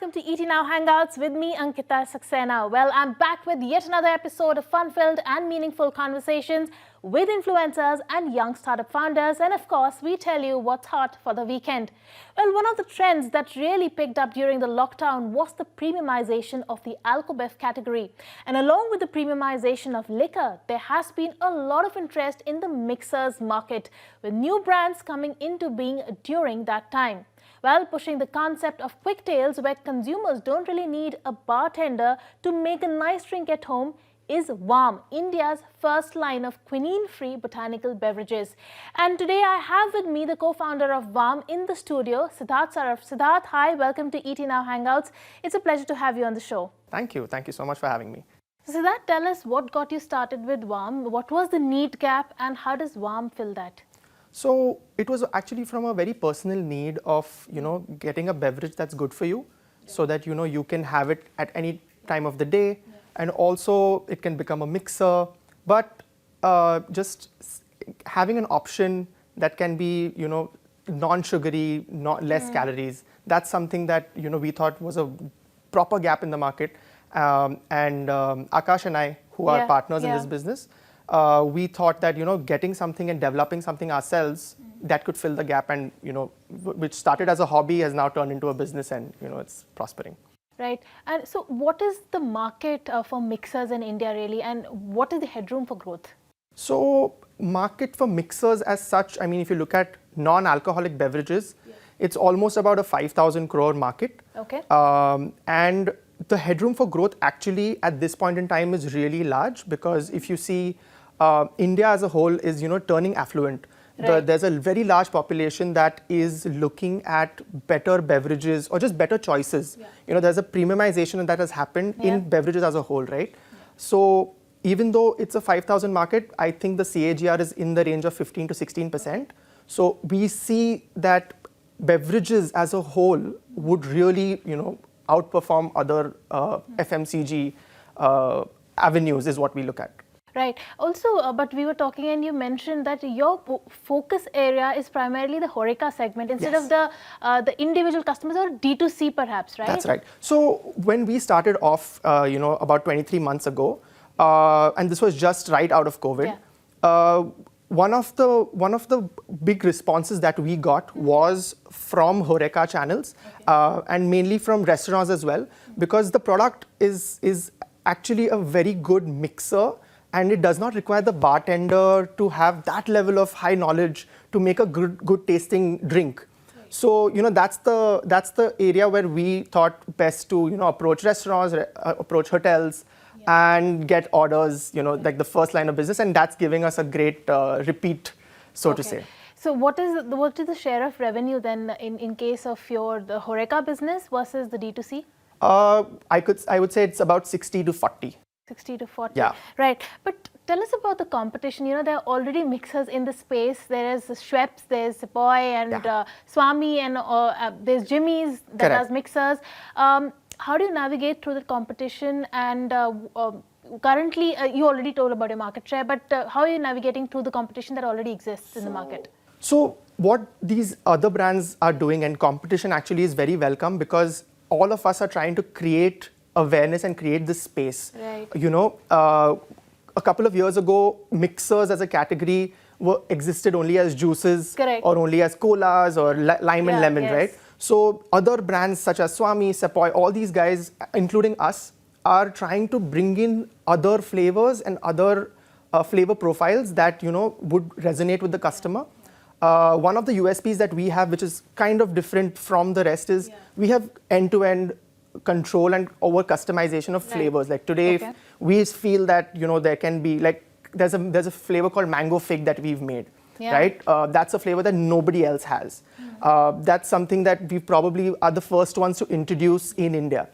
welcome to ET Now Hangouts with me, Ankita Saxena. Well, I'm back with yet another episode of fun-filled and meaningful conversations with influencers and young startup founders. And of course, we tell you what's hot for the weekend. Well, one of the trends that really picked up during the lockdown was the premiumization of the alco-bev category. And along with the premiumization of liquor, there has been a lot of interest in the mixers market, with new brands coming into being during that time. Well, pushing the concept of Quicktales, where consumers don't really need a bartender to make a nice drink at home, is Vaum, India's first line of quinine-free botanical beverages. And today I have with me the co-founder of Vaum in the studio, Siddharth Saraf. Siddharth, hi, welcome to ET Now Hangouts. It's a pleasure to have you on the show. Thank you. Thank you so much for having me. So Siddharth, tell us what got you started with Vaum, what was the need gap, and how does Vaum fill that? So it was actually from a very personal need of, getting a beverage that's good for you, so that, you can have it at any time of the day. And also it can become a mixer, but just having an option that can be, non-sugary, less calories. That's something that, we thought was a proper gap in the market. And Akash and I, who are partners in this business, we thought that, getting something and developing something ourselves that could fill the gap, and, which started as a hobby has now turned into a business, and, it's prospering. Right. And so what is the market for mixers in India really, and what is the headroom for growth? So market for mixers as such, I mean, if you look at non-alcoholic beverages, it's almost about a 5,000 crore market. Okay. And the headroom for growth actually at this point in time is really large, because if you see India as a whole is, turning affluent. Right. There's a very large population that is looking at better beverages or just better choices. There's a premiumization that has happened in beverages as a whole, right? So even though it's a 5,000 market, I think the CAGR is in the range of 15 to 16%. So we see that beverages as a whole would really, outperform other FMCG avenues is what we look at. Right. Also, but we were talking and you mentioned that your focus area is primarily the HoReCa segment instead of the individual customers, or D2C perhaps, right? That's right. So when we started off, about 23 months ago, and this was just right out of COVID, one of the big responses that we got was from HoReCa channels, and mainly from restaurants as well, because the product is actually a very good mixer, and it does not require the bartender to have that level of high knowledge to make a good tasting drink. Right. So that's the area where we thought best to approach restaurants, approach hotels, and get orders, like the first line of business, and that's giving us a great repeat, so to say. So what is the share of revenue then in case of the HoReCa business versus the D2C? I would say it's about 60 to 40. 60 to 40. Yeah. Right. But tell us about the competition. There are already mixers in the space. There is Schweppes, there's Sepoy and Swami, and there's Jimmy's that does mixers. How do you navigate through the competition? And currently, you already told about your market share, but how are you navigating through the competition that already exists in the market? So what these other brands are doing, and competition actually is very welcome, because all of us are trying to create awareness and create this space. Right. A couple of years ago, mixers as a category existed only as juices, or only as colas or lime and lemon, right? So other brands such as Swami, Sepoy, all these guys, including us, are trying to bring in other flavors and other flavor profiles that would resonate with the customer. One of the USPs that we have, which is kind of different from the rest, is we have end-to-end control and over customization of flavors. Like today, if we feel that there can be there's a flavor called mango fig that we've made, right? That's a flavor that nobody else has. That's something that we probably are the first ones to introduce in India.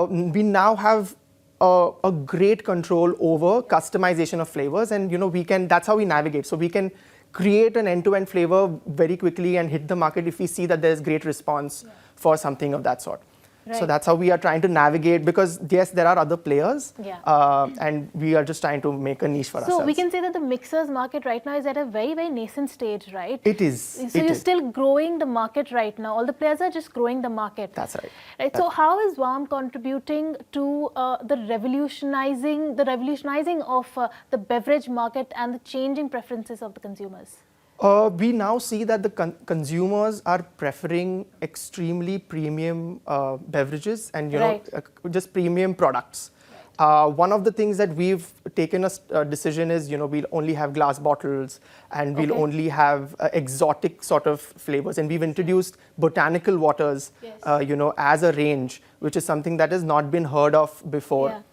We now have a great control over customization of flavors, and that's how we navigate. So we can create an end-to-end flavor very quickly and hit the market if we see that there's great response for something of that sort. So that's how we are trying to navigate, because yes, there are other players, and we are just trying to make a niche for ourselves. So we can say that the mixers market right now is at a very, very nascent stage, right? It is. So you're still growing the market right now. All the players are just growing the market. That's right. Right. So how is Vaum contributing to the revolutionizing of the beverage market and the changing preferences of the consumers? We now see that the consumers are preferring extremely premium beverages and just premium products. One of the things that we've taken a decision is, we'll only have glass bottles, and we'll only have exotic sort of flavors. And we've introduced botanical waters, as a range, which is something that has not been heard of before,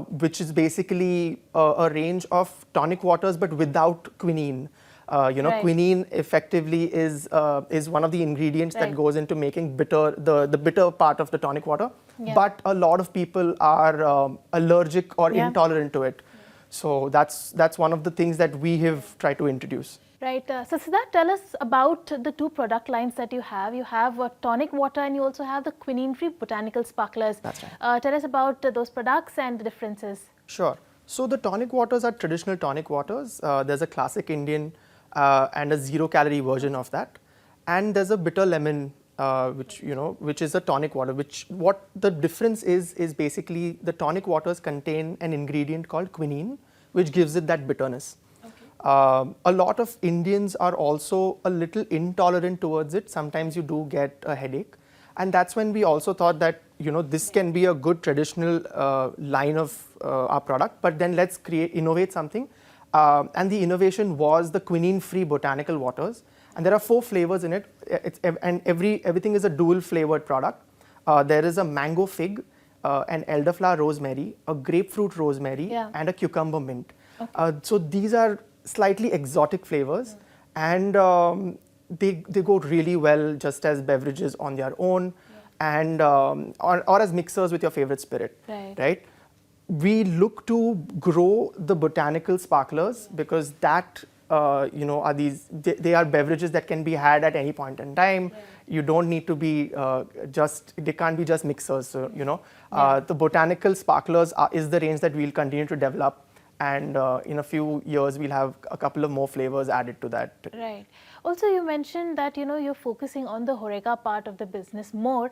which is basically a range of tonic waters, but without quinine. Quinine effectively is one of the ingredients that goes into making the bitter part of the tonic water. But a lot of people are allergic or intolerant to it. So that's one of the things that we have tried to introduce. Right. So Siddharth, tell us about the two product lines that you have. You have tonic water, and you also have the Quinine-Free Botanical Sparklers. That's right. Tell us about those products and the differences. Sure. So the tonic waters are traditional tonic waters. There's a classic Indian and a zero-calorie version of that, and there's a bitter lemon, which is a tonic water. What the difference is basically the tonic waters contain an ingredient called quinine, which gives it that bitterness. A lot of Indians are also a little intolerant towards it. Sometimes you do get a headache, and that's when we also thought that this can be a good traditional line of our product. But then let's innovate something. And the innovation was the Quinine-Free Botanical Waters, and there are 4 flavors in it. Everything is a dual flavored product. There is a mango fig, an elderflower rosemary, a grapefruit rosemary, and a cucumber mint. So these are slightly exotic flavors, and they go really well just as beverages on their own, and or as mixers with your favorite spirit, right? We look to grow the botanical sparklers because that are they are beverages that can be had at any point in time. You don't need to be they can't be just mixers. So the botanical sparklers is the range that we'll continue to develop, and in a few years we'll have a couple of more flavors added to that. Right. Also, you mentioned that you're focusing on the HoReCa part of the business more.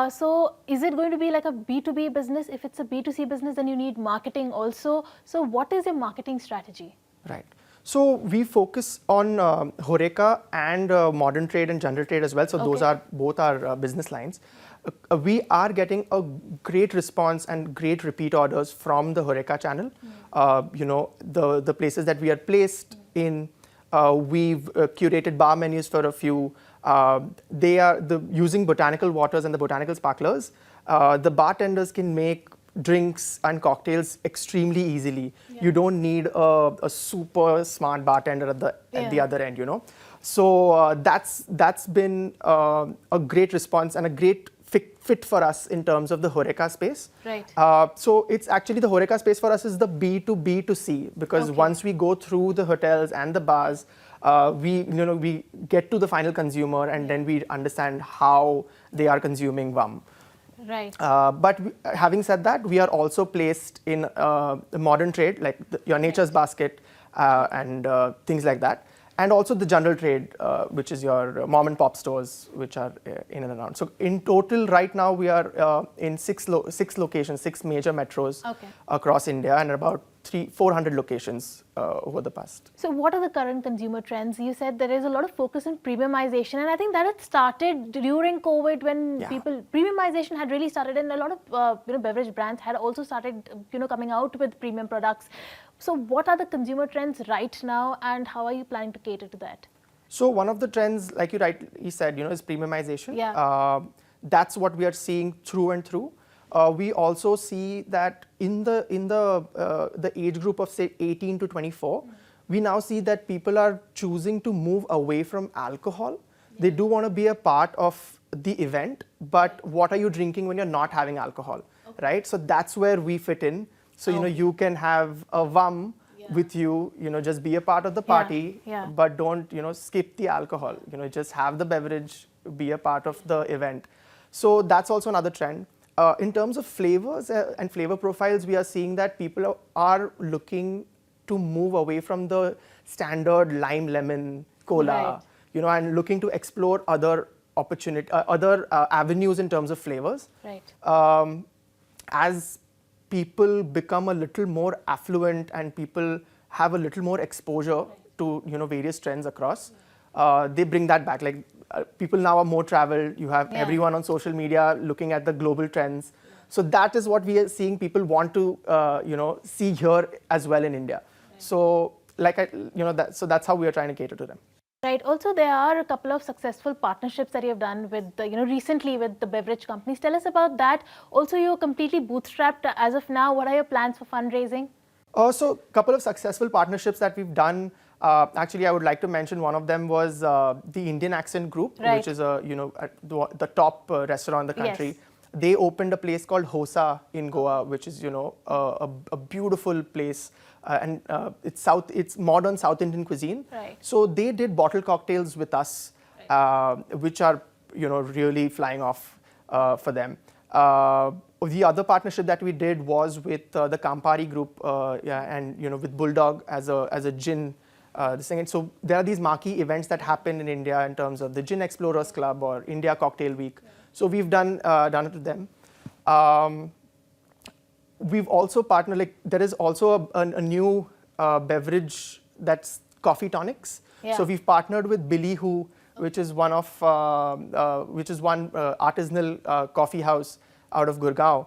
So is it going to be like a B2B business? If it's a B2C business, then you need marketing also. So what is your marketing strategy? Right. So we focus on HoReCa and modern trade and general trade as well. So those are both our business lines. We are getting a great response and great repeat orders from the HoReCa channel. The places that we are placed in, we've curated bar menus for a few. They are using botanical waters and the botanical sparklers. The bartenders can make drinks and cocktails extremely easily. You don't need a super smart bartender at the other end. So that's been a great response and a great fit for us in terms of the HoReCa space. Right. So it's actually the HoReCa space for us is the B2B2C, because once we go through the hotels and the bars, we get to the final consumer, and then we understand how they are consuming Vaum. Right. But having said that, we are also placed in the modern trade, like your Nature's Basket and things like that. And also the general trade, which is your mom and pop stores, which are in and around. So in total, right now, we are in 6 locations, 6 major metros across India, and about 400 locations over the past. So what are the current consumer trends? You said there is a lot of focus on premiumization, and I think that had started during COVID when premiumization had really started, and a lot of beverage brands had also started coming out with premium products. So what are the consumer trends right now, and how are you planning to cater to that? So one of the trends, like you rightly said, is premiumization. That's what we are seeing through and through. We also see that in the age group of say 18 to 24, we now see that people are choosing to move away from alcohol. They do want to be a part of the event, but what are you drinking when you're not having alcohol, right? So that's where we fit in. So you can have a Vaum with you, just be a part of the party, but don't skip the alcohol. Just have the beverage, be a part of the event. So that's also another trend. In terms of flavors and flavor profiles, we are seeing that people are looking to move away from the standard lime lemon cola, and looking to explore other avenues in terms of flavors. Right. As people become a little more affluent and people have a little more exposure to various trends across, they bring that back. Like people now are more traveled. You have everyone on social media looking at the global trends. So that is what we are seeing. People want to see here as well in India. So so that's how we are trying to cater to them. Right. Also, there are a couple of successful partnerships that you have done with, recently with the beverage companies. Tell us about that. Also, you're completely bootstrapped as of now. What are your plans for fundraising? So, a couple of successful partnerships that we've done. Actually, I would like to mention one of them was the Indian Accent Group, which is the top restaurant in the country. Yes. They opened a place called Hosa in Goa, which is a beautiful place, and it's modern South Indian cuisine. Right. So they did bottle cocktails with us, which are really flying off for them. The other partnership that we did was with the Campari Group, and with Bulldog as a gin. And so there are these marquee events that happen in India in terms of the Gin Explorers Club or India Cocktail Week. So we've done it with them. We've also partnered, like there is also a new beverage that's coffee tonics. Yeah. So we've partnered with Billy Who, which is one artisanal coffee house out of Gurgaon.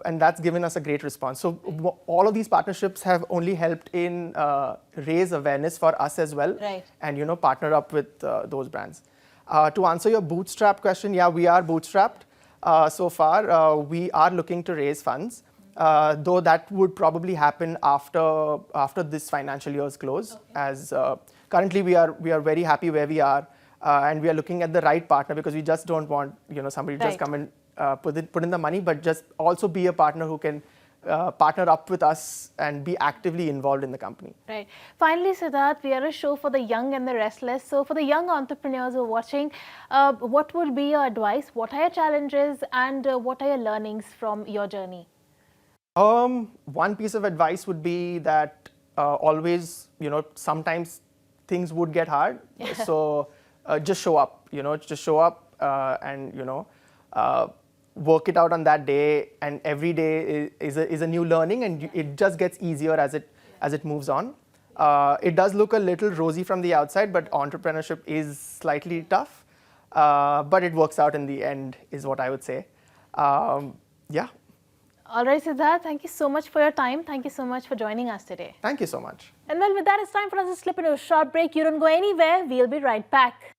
And that's given us a great response. So all of these partnerships have only helped in raise awareness for us as well, and partner up with those brands. To answer your bootstrap question, yeah, we are bootstrapped so far. We are looking to raise funds, though that would probably happen after this financial year's close. As currently we are very happy where we are, and we are looking at the right partner, because we just don't want somebody to just come and put in the money, but just also be a partner who can partner up with us and be actively involved in the company. Right. Finally, Siddharth, we are a show for the young and the restless. So for the young entrepreneurs who are watching, what would be your advice? What are your challenges, and what are your learnings from your journey? One piece of advice would be that always, sometimes things would get hard. So just show up, just show up and, work it out on that day, and every day is a new learning, and it just gets easier as it moves on. It does look a little rosy from the outside, but entrepreneurship is slightly tough, but it works out in the end, is what I would say. Yeah. All right, Siddharth, thank you so much for your time. Thank you so much for joining us today. Thank you so much. And well, with that, it's time for us to slip into a short break. You don't go anywhere. We'll be right back.